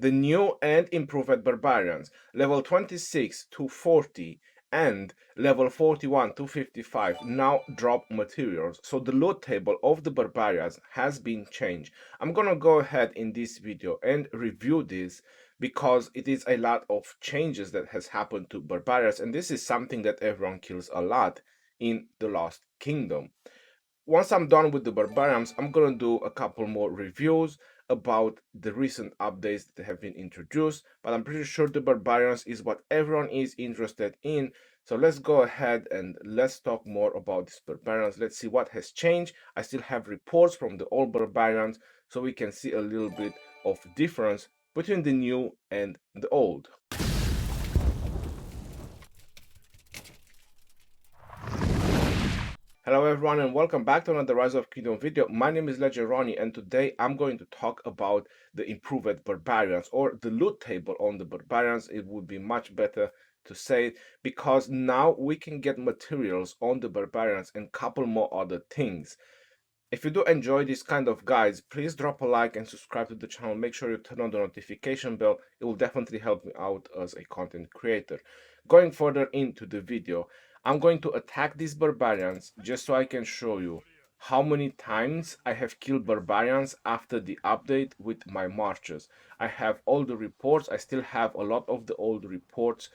The new and improved barbarians, level 26 to 40 and level 41 to 55, now drop materials. So the loot table of the barbarians has been changed. I'm gonna go ahead in this video and review this because it is a lot of changes that has happened to barbarians, and this is something that everyone kills a lot in the Lost Kingdom. Once I'm done with the barbarians, I'm gonna do a couple more reviews about the recent updates that have been introduced, but I'm pretty sure the barbarians is what everyone is interested in. So let's go ahead and let's talk more about these barbarians. Let's see what has changed. I still have reports from the old barbarians, so we can see a little bit of difference between the new and the old. Hello everyone and welcome back to another Rise of Kingdom video. My name is Legendary and today I'm going to talk about the improved barbarians, or the loot table on the barbarians. It would be much better to say it, because now we can get materials on the barbarians and couple more other things. If you do enjoy this kind of guides, please drop a like and subscribe to the channel. Make sure you turn on the notification bell. It will definitely help me out as a content creator. Going further into the video, I'm going to attack these barbarians just so I can show you how many times I have killed barbarians after the update with my marches. I have all the reports. I still have a lot of the old reports.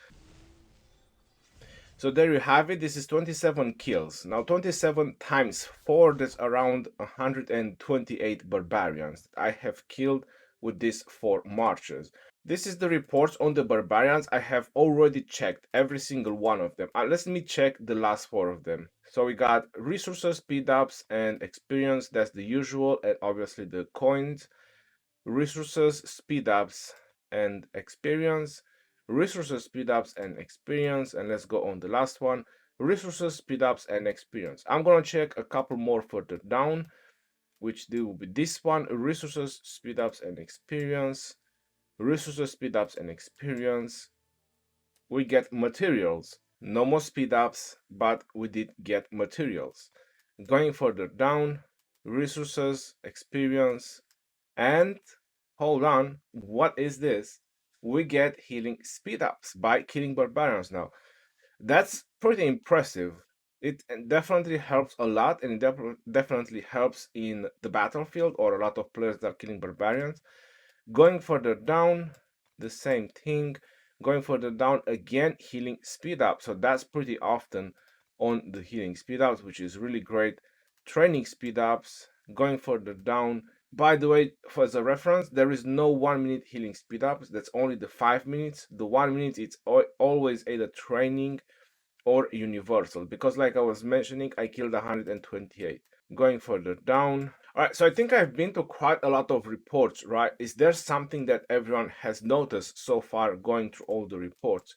So there you have it. This is 27 kills. Now 27 times 4, that's around 128 barbarians that I have killed with these 4 marches. This is the reports on the barbarians. I have already checked every single one of them. Let me check the last 4 of them. So we got resources, speed ups, and experience. That's the usual, and obviously the coins. Resources, speed ups, and experience. Resources, speed ups, and experience. And let's go on the last one: resources, speed ups, and experience. I'm gonna check a couple more further down, which will be this one: resources, speed ups, and experience. Resources, speed ups, and experience. We get materials. No more speed ups, but we did get materials. Going further down: resources, experience, and hold on, what is this? We get healing speed ups by killing barbarians now. That's pretty impressive. It definitely helps a lot, and it definitely helps in the battlefield, or a lot of players that are killing barbarians. Going further down, the same thing. Going further down again, healing speed up. So that's pretty often on the healing speed ups, which is really great. Training speed ups. Going further down. By the way, for as a reference, there is no 1 minute healing speed ups. That's only the 5 minutes. The 1 minute, it's always either training or universal, because like I was mentioning, I killed 128. Going further down. All right, so I think I've been to quite a lot of reports, right? Is there something that everyone has noticed so far going through all the reports?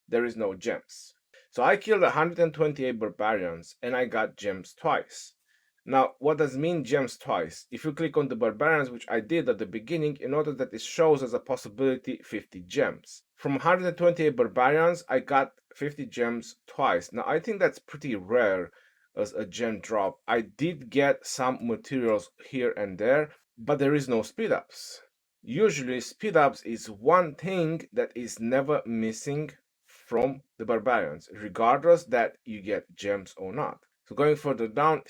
There is no gems. So I killed 128 barbarians and I got gems twice. Now, what does mean gems twice? If you click on the barbarians, which I did at the beginning, you notice that it shows as a possibility 50 gems. From 128 barbarians, I got 50 gems twice. Now, I think that's pretty rare as a gem drop. I did get some materials here and there, but there is no speed ups. Usually, speed ups is one thing that is never missing from the barbarians, regardless that you get gems or not. So going further down,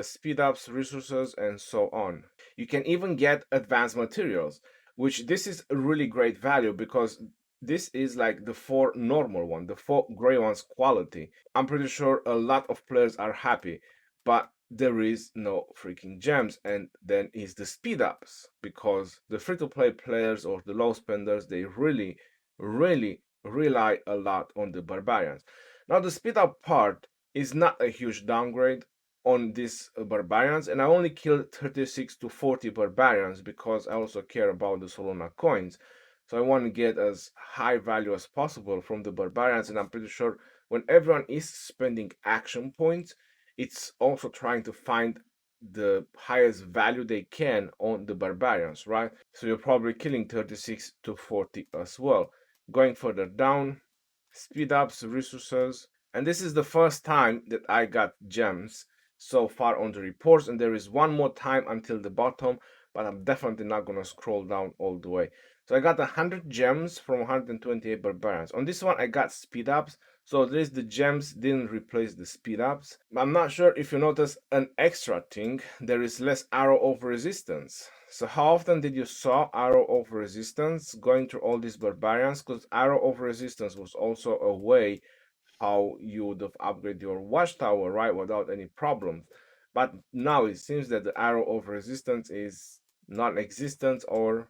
speed ups, resources, and so on. You can even get advanced materials, which this is a really great value, because this is like the 4 normal one, the 4 gray ones quality. I'm pretty sure a lot of players are happy, but there is no freaking gems. And then is the speed ups, because the free-to-play players or the low spenders, they really rely a lot on the barbarians. Now the speed up part is not a huge downgrade on these barbarians, and I only killed 36 to 40 barbarians because I also care about the Solana coins. So I want to get as high value as possible from the barbarians, and I'm pretty sure when everyone is spending action points, it's also trying to find the highest value they can on the barbarians, right? So you're probably killing 36 to 40 as well. Going further down, speed ups, resources, and this is the first time that I got gems so far on the reports, and there is one more time until the bottom, but I'm definitely not gonna scroll down all the way. So I got 100 gems from 128 barbarians. On this one, I got speed ups. So at least the gems didn't replace the speed ups. I'm not sure if you notice an extra thing. There is less arrow of resistance. So how often did you saw arrow of resistance going through all these barbarians? Because arrow of resistance was also a way how you would have upgraded your watchtower, right, without any problems. But now it seems that the arrow of resistance is non-existent or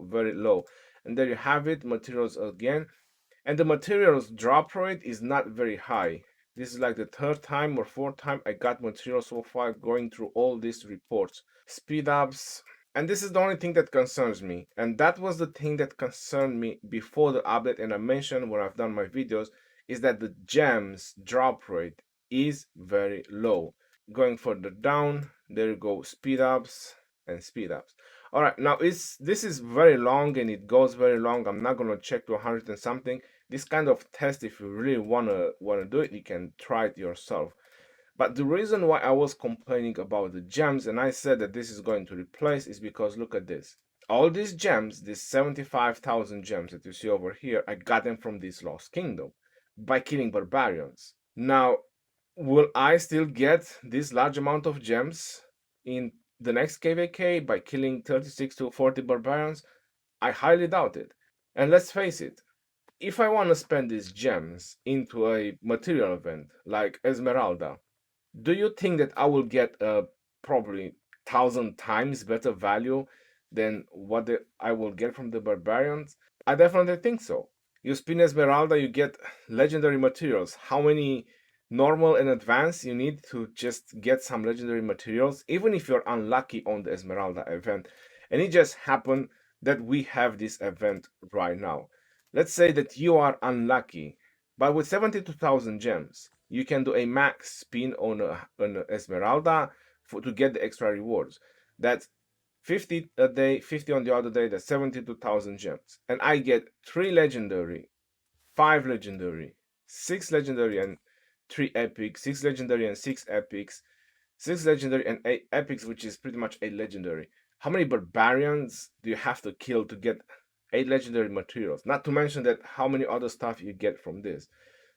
very low. And there you have it, materials again. And the materials drop rate is not very high. This is like the third time or fourth time I got materials so far going through all these reports. Speed ups. And this is the only thing that concerns me. And that was the thing that concerned me before the update. And I mentioned when I've done my videos is that the gems drop rate is very low. Going further down, there you go, speed ups and speed ups. All right, now this is very long and it goes very long. I'm not gonna check to 100 and something. This kind of test, if you really wanna do it, you can try it yourself. But the reason why I was complaining about the gems and I said that this is going to replace is because look at this. All these gems, these 75,000 gems that you see over here, I got them from this Lost Kingdom by killing barbarians. Now, will I still get this large amount of gems in the next KVK by killing 36 to 40 barbarians? I highly doubt it. And let's face it, if I want to spend these gems into a material event like Esmeralda, do you think that I will get a probably 1,000 times better value than what I will get from the barbarians? I definitely think so. You spin Esmeralda, you get legendary materials. How many normal and advanced you need to just get some legendary materials, even if you're unlucky on the Esmeralda event. And it just happened that we have this event right now. Let's say that you are unlucky, but with 72,000 gems, you can do a max spin on an Esmeralda to get the extra rewards. That's 50 a day, 50 on the other day, that's 72,000 gems. And I get 3 legendary, 5 legendary, 6 legendary and 3 epics, 6 legendary and 6 epics, 6 legendary and 8 epics, which is pretty much 8 legendary. How many barbarians do you have to kill to get 8 legendary materials? Not to mention that how many other stuff you get from this.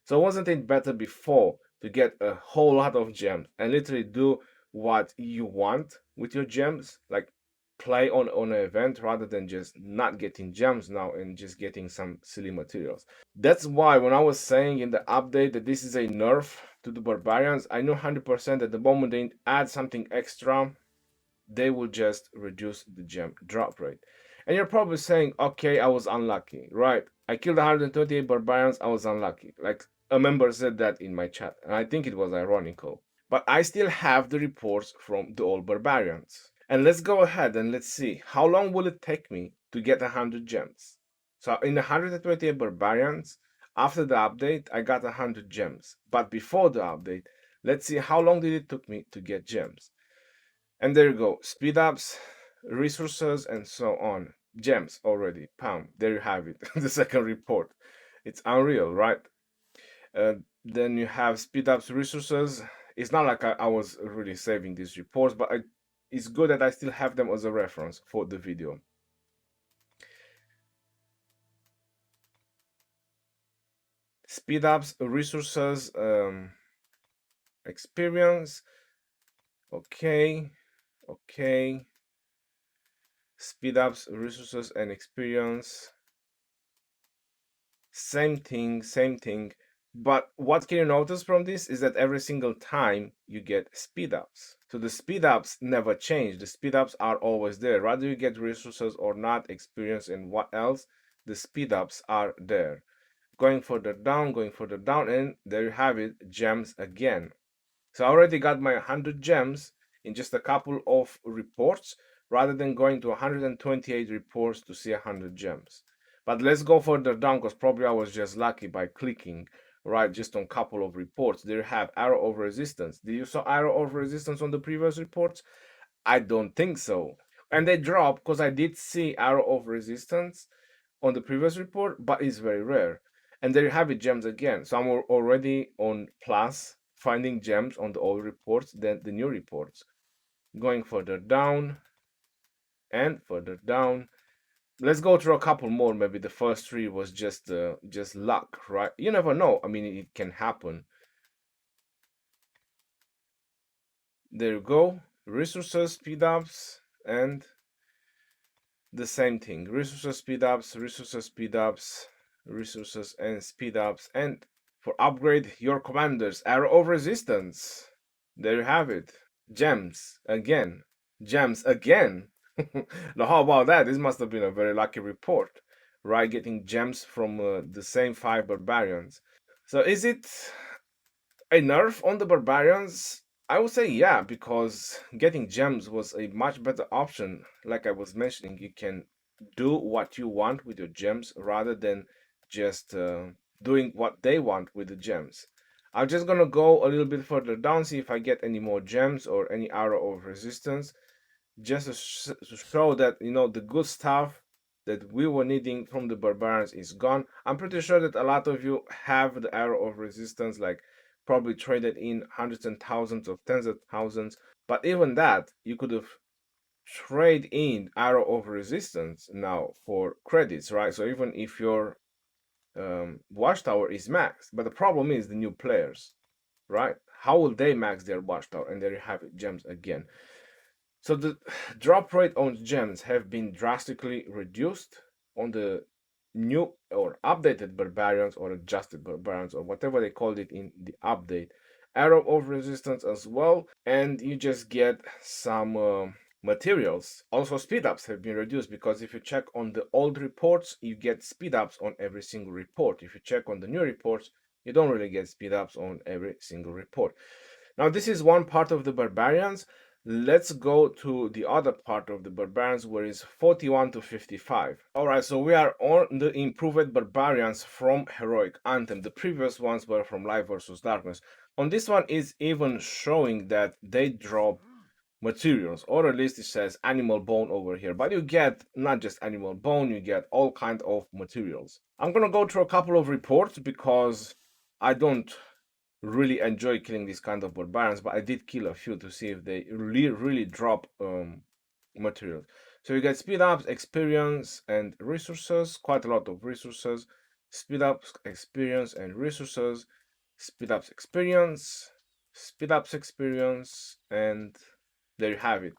So wasn't it better before to get a whole lot of gems and literally do what you want with your gems, like play on an event rather than just not getting gems now and just getting some silly materials. That's why when I was saying in the update that this is a nerf to the barbarians, I knew 100% that the moment they add something extra, they will just reduce the gem drop rate. And you're probably saying, okay, I was unlucky, right? I killed 128 barbarians, I was unlucky. Like a member said that in my chat, and I think it was ironical. But I still have the reports from the Old Barbarians. And let's go ahead and let's see how long will it take me to get 100 gems. So in 128 barbarians, after the update, I got 100 gems. But before the update, let's see how long did it took me to get gems. And there you go, speed ups, resources, and so on. Gems already, pound. There you have it, the second report. It's unreal, right? Then you have speed ups, resources. It's not like I was really saving these reports, but it's good that I still have them as a reference for the video. Speed ups, resources, experience. Okay, okay. Speed ups, resources, and experience. Same thing, same thing. But what can you notice from this is that every single time you get speed ups. So the speed ups never change. The speed ups are always there. Whether you get resources or not, experience and what else, the speed ups are there. Going further down, and there you have it, gems again. So I already got my 100 gems in just a couple of reports rather than going to 128 reports to see 100 gems. But let's go further down because probably I was just lucky by clicking right just on a couple of reports. There you have arrow of resistance. Did you saw arrow of resistance on the previous reports? I don't think so. And they drop because I did see arrow of resistance on the previous report, but it's very rare. And there you have it, gems again. So I'm already on plus finding gems on the old reports than the new reports. Going further down and further down. Let's go through a couple more. Maybe the first three was just luck, right? You never know. I mean, it can happen. There you go. Resources, speed ups, and the same thing. Resources, speed ups, resources, speed ups, resources, and speed ups. And for upgrade your commanders, arrow of resistance. There you have it. Gems again. Gems again. Now, how about that? This must have been a very lucky report, right? Getting gems from the same five barbarians. So, is it a nerf on the barbarians? I would say yeah, because getting gems was a much better option. Like I was mentioning, you can do what you want with your gems rather than just doing what they want with the gems. I'm just gonna go a little bit further down, see if I get any more gems or any arrow of resistance, just to show that the good stuff that we were needing from the barbarians is gone. I'm pretty sure that a lot of you have the arrow of resistance, like probably traded in hundreds and thousands of tens of thousands. But even that, you could have trade in arrow of resistance now for credits, right? So even if your watchtower is maxed, but the problem is the new players, right? How will they max their watchtower? And there you have it, gems again. So the drop rate on gems have been drastically reduced on the new or updated barbarians or adjusted barbarians or whatever they called it in the update. Arrow of resistance as well, and you just get some materials. Also, speed ups have been reduced because if you check on the old reports, you get speed ups on every single report. If you check on the new reports, you don't really get speed ups on every single report. Now, this is one part of the barbarians. Let's go to the other part of the barbarians where it's 41 to 55. Alright, so we are on the improved barbarians from Heroic Anthem. The previous ones were from Light versus Darkness. On this one is even showing that they drop materials, or at least it says animal bone over here, but you get not just animal bone, you get all kind of materials. I'm gonna go through a couple of reports because I don't really enjoy killing these kind of barbarians, but I did kill a few to see if they really drop materials. So you get speed ups, experience, and resources. Quite a lot of resources. Speed ups, experience, and resources. Speed ups, experience. Speed ups, experience, and there you have it.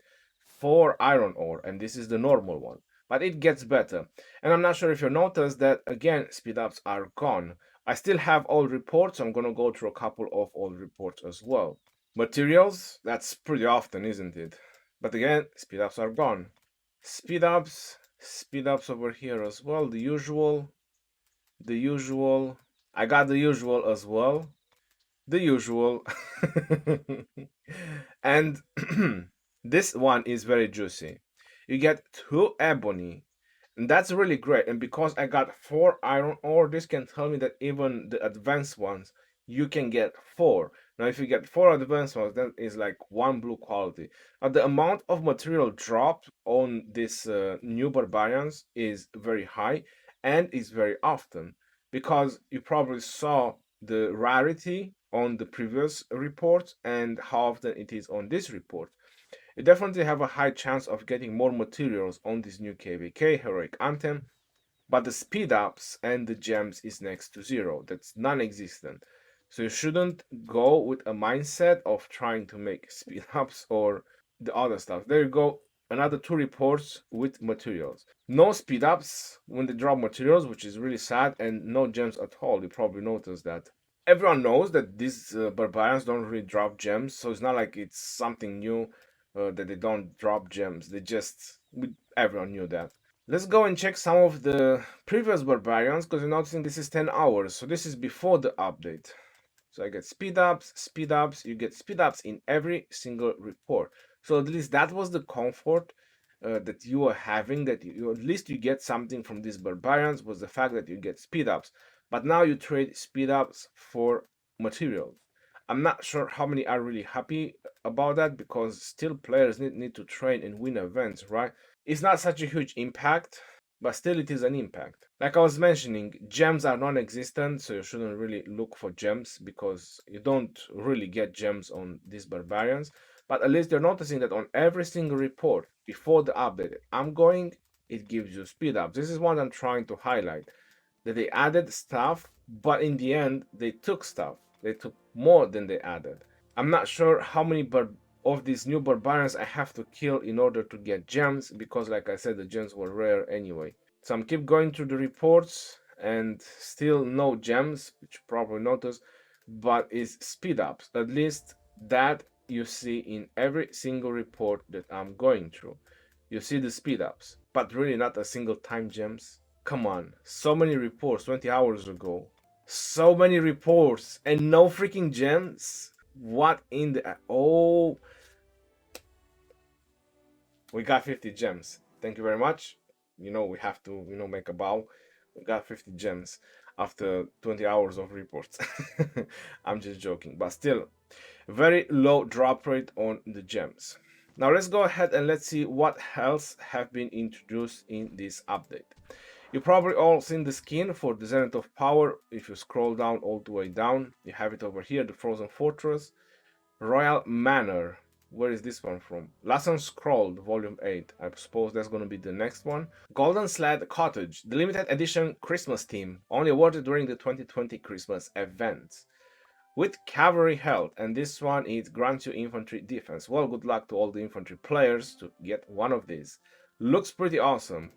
4 iron ore, and this is the normal one. But it gets better. And I'm not sure if you noticed that again, speed ups are gone. I still have old reports. I'm going to go through a couple of old reports as well. Materials, that's pretty often, isn't it? But again, speed ups are gone. Speed ups over here as well. The usual, the usual. I got the usual as well. The usual. And this one is very juicy. You get 2 ebony, and that's really great. And because I got 4 iron ore, this can tell me that even the advanced ones, you can get 4. Now, if you get 4 advanced ones, that is like 1 blue quality. The amount of material dropped on this new barbarians is very high and is very often because you probably saw the rarity on the previous report and how often it is on this report. You definitely have a high chance of getting more materials on this new KVK Heroic Anthem, but the speed ups and the gems is next to zero. That's non-existent. So you shouldn't go with a mindset of trying to make speed ups or the other stuff. There you go. Another 2 reports with materials. No speed ups when they drop materials, which is really sad, and no gems at all. You probably noticed that. Everyone knows that these barbarians don't really drop gems, so it's not like it's something new that they don't drop gems. They just, everyone knew that. Let's go and check some of the previous barbarians because you're noticing this is 10 hours. So this is before the update. So I get speed ups, speed ups. You get speed ups in every single report. So at least that was the comfort that you were having, that you at least you get something from these barbarians was the fact that you get speed ups. But now you trade speed ups for materials. I'm not sure how many are really happy about that because still players need to train and win events, right? It's not such a huge impact, but still it is an impact. Like I was mentioning, gems are non-existent, so you shouldn't really look for gems because you don't really get gems on these barbarians. But at least you're noticing that on every single report before the update, I'm going it gives you speed up. This is what I'm trying to highlight, that they added stuff, but in the end they took stuff. They took more than they added. I'm not sure how many of these new barbarians I have to kill in order to get gems, because like I said, the gems were rare anyway. So I'm keep going through the reports and still no gems, which you probably noticed, but it's speed ups. At least that you see in every single report that I'm going through. You see the speed ups, but really not a single time gems. Come on, so many reports 20 hours ago. So many reports and no freaking gems. What in the... Oh, we got 50 gems. Thank you very much. We have to, make a bow. We got 50 gems after 20 hours of reports. I'm just joking, but still, very low drop rate on the gems. Now let's go ahead and let's see what else have been introduced in this update. You probably all seen the skin for the Zenith of Power. If you scroll down all the way down, you have it over here, the Frozen Fortress. Royal Manor. Where is this one from? Lesson Scrolled, Volume 8. I suppose that's going to be the next one. Golden Sled Cottage, the limited edition Christmas theme, only awarded during the 2020 Christmas events. With cavalry health, and this one it grants you infantry defense. Well, good luck to all the infantry players to get one of these. Looks pretty awesome.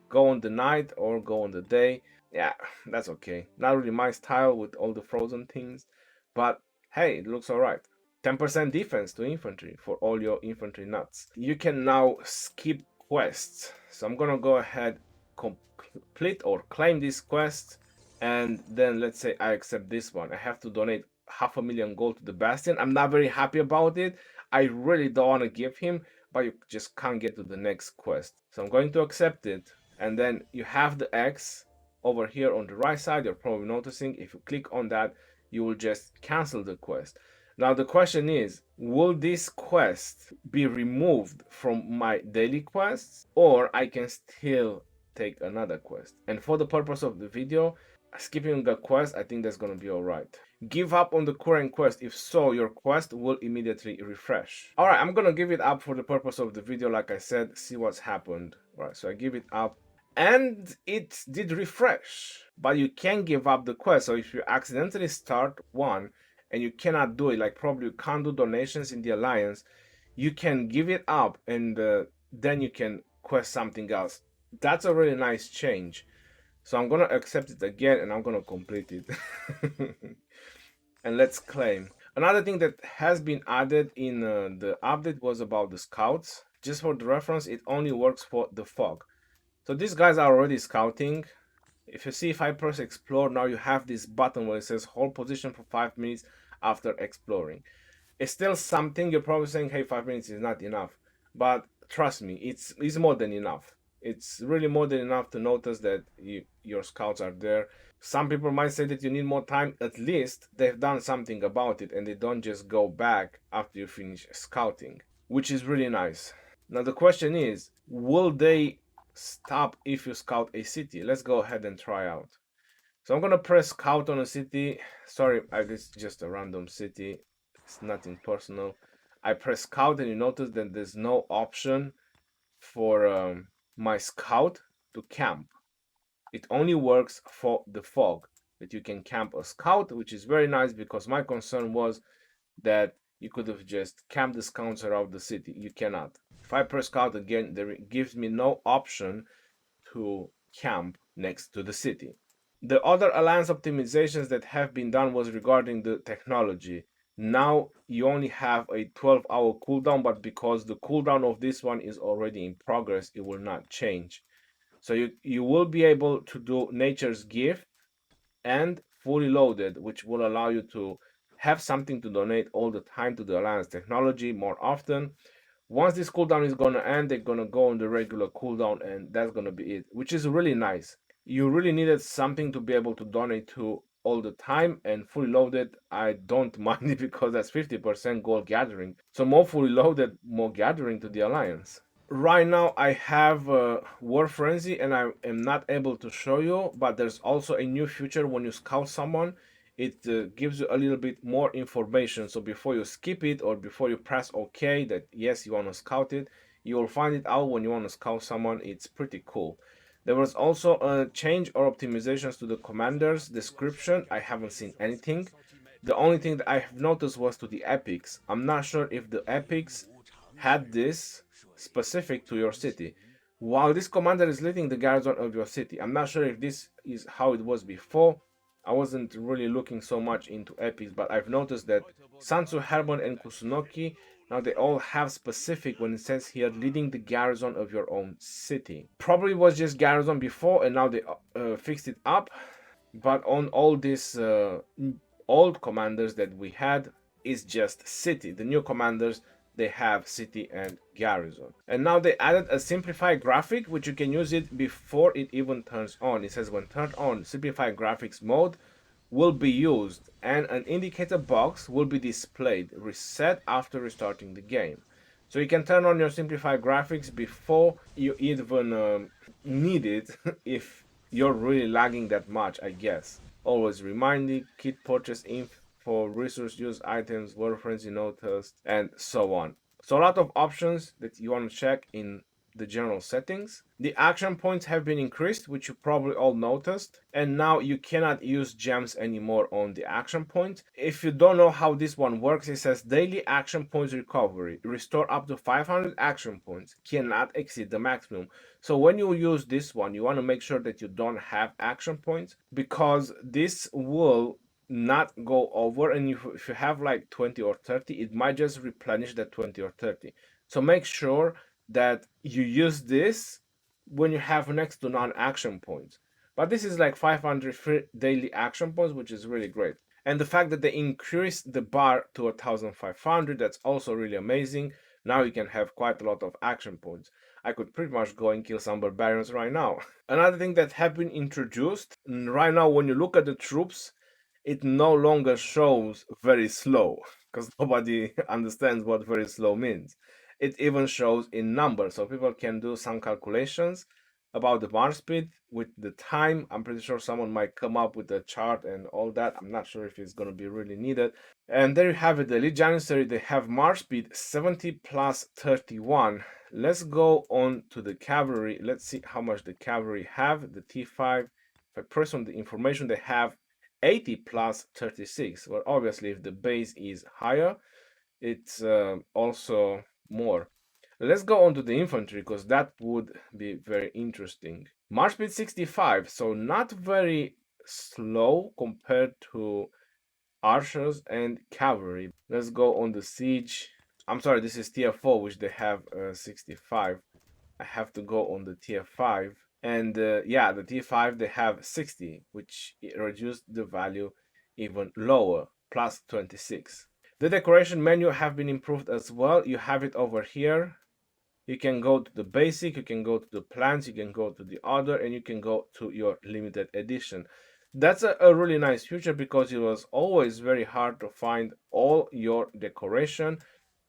Go on the night or go on the day. Yeah, that's okay. Not really my style with all the frozen things, but hey, it looks alright. 10% defense to infantry for all your infantry nuts. You can now skip quests. So I'm gonna go ahead, complete or claim this quest, and then let's say I accept this one. I have to donate 500,000 gold to the Bastion. I'm not very happy about it. I really don't want to give him, but you just can't get to the next quest. So I'm going to accept it, and then you have the X over here on the right side. You're probably noticing if you click on that, you will just cancel the quest. Now the question is, will this quest be removed from my daily quests, or I can still take another quest? And for the purpose of the video, skipping a quest, I think that's gonna be alright. Give up on the current quest. If so, your quest will immediately refresh. Alright, I'm gonna give it up for the purpose of the video, like I said, see what's happened. Right, so I give it up, and it did refresh, but you can give up the quest. So if you accidentally start one and you cannot do it, like probably you can't do donations in the alliance, you can give it up, and then you can quest something else. That's a really nice change. So I'm gonna accept it again, and I'm gonna complete it. And let's claim. Another thing that has been added in the update was about the scouts. Just for the reference, it only works for the fog. So these guys are already scouting. If you see, if I press explore, now you have this button where it says hold position for 5 minutes after exploring. It's still something. You're probably saying, hey, 5 minutes is not enough, but trust me, it's more than enough. It's really more than enough to notice that your scouts are there. Some people might say that you need more time. At least they've done something about it, and they don't just go back after you finish scouting, which is really nice. Now the question is, will they stop if you scout a city? Let's go ahead and try out. So I'm gonna press scout on a city. Sorry, it's just a random city. It's nothing personal. I press scout, and you notice that there's no option for my scout to camp. It only works for the fog, that you can camp a scout, which is very nice, because my concern was that you could have just camped the scouts around the city. You cannot. If I press scout again, there gives me no option to camp next to the city. The other alliance optimizations that have been done was regarding the technology. Now you only have a 12-hour cooldown, but because the cooldown of this one is already in progress, it will not change. So you will be able to do Nature's Gift and Fully Loaded, which will allow you to have something to donate all the time to the alliance technology more often. Once this cooldown is going to end, they're going to go on the regular cooldown, and that's going to be it, which is really nice. You really needed something to be able to donate to all the time, and Fully Loaded, I don't mind it, because that's 50% gold gathering. So more Fully Loaded, more gathering to the alliance. Right now I have War Frenzy, and I am not able to show you, but there's also a new feature when you scout someone. It gives you a little bit more information. So before you skip it, or before you press OK that yes, you want to scout it, You will find it out when you want to scout someone. It's pretty cool. There was also a change or optimizations to the commander's description. I haven't seen anything. The only thing that I have noticed was to the epics. I'm not sure if the epics had this specific to your city. While this commander is leading the garrison of your city, I'm not sure if this is how it was before. I wasn't really looking so much into epics, but I've noticed that Sansu, Hermon, and Kusunoki, now they all have specific when it says here leading the garrison of your own city. Probably was just garrison before and now they fixed it up, but on all these old commanders that we had is just city. The new commanders, they have city and garrison. And now they added a simplified graphic, which you can use it before it even turns on. It says when turned on, simplified graphics mode will be used and an indicator box will be displayed, reset after restarting the game. So you can turn on your simplified graphics before you even need it if you're really lagging that much, I guess. Always reminding, kit purchase info, resource use items, word frenzy notice, and so on. So a lot of options that you want to check in the general settings. The action points have been increased, which you probably all noticed, and now you cannot use gems anymore on the action point. If you don't know how this one works, it says daily action points recovery, restore up to 500 action points, cannot exceed the maximum. So when you use this one, you want to make sure that you don't have action points, because this will not go over, and if you have like 20 or 30, it might just replenish that 20 or 30. So make sure that you use this when you have next to none action points. But this is like 500 free daily action points, which is really great. And the fact that they increased the bar to 1500, that's also really amazing. Now you can have quite a lot of action points. I could pretty much go and kill some barbarians right now. Another thing that have been introduced, right now when you look at the troops, it no longer shows very slow, because nobody understands what very slow means. It even shows in numbers, so people can do some calculations about the march speed with the time. I'm pretty sure someone might come up with a chart and all that. I'm not sure if it's going to be really needed. And there you have it, the elite janissary. They have march speed 70 plus 31. Let's go on to the cavalry. Let's see how much the cavalry have. The T5, if I press on the information, they have 80 plus 36. Well, obviously, if the base is higher, it's also more. Let's go on to the infantry, because that would be very interesting. March speed 65, so not very slow compared to archers and cavalry. Let's go on the siege. I'm sorry, this is tier 4, which they have 65. I have to go on the tier 5. And yeah, the tier 5, they have 60, which reduced the value even lower, plus 26. The decoration menu have been improved as well. You have it over here. You can go to the basic, you can go to the plans, you can go to the other, and you can go to your limited edition. That's a really nice feature, because it was always very hard to find all your decoration,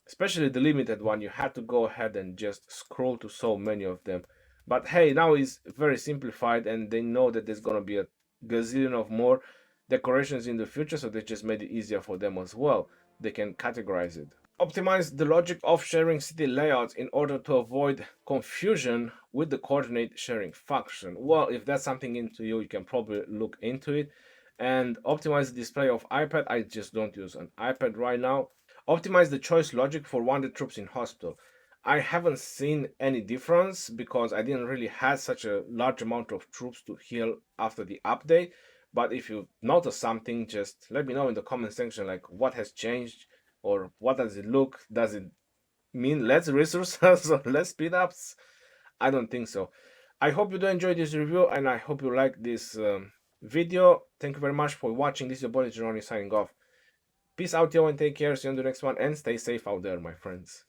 especially the limited one. You had to go ahead and just scroll to so many of them. But hey, now it's very simplified, and they know that there's gonna be a gazillion of more decorations in the future, so they just made it easier for them as well. They can categorize it. Optimize the logic of sharing city layouts in order to avoid confusion with the coordinate sharing function. Well, if that's something into you, you can probably look into it. And optimize the display of iPad. I just don't use an iPad right now. Optimize the choice logic for wounded troops in hospital. I haven't seen any difference, because I didn't really have such a large amount of troops to heal after the update. But if you notice something, just let me know in the comment section, like what has changed, or what does it look? Does it mean less resources or less speed ups? I don't think so. I hope you do enjoy this review, and I hope you like this video. Thank you very much for watching. This is your boy Geronimo signing off. Peace out, yo, and take care. See you on the next one, and stay safe out there, my friends.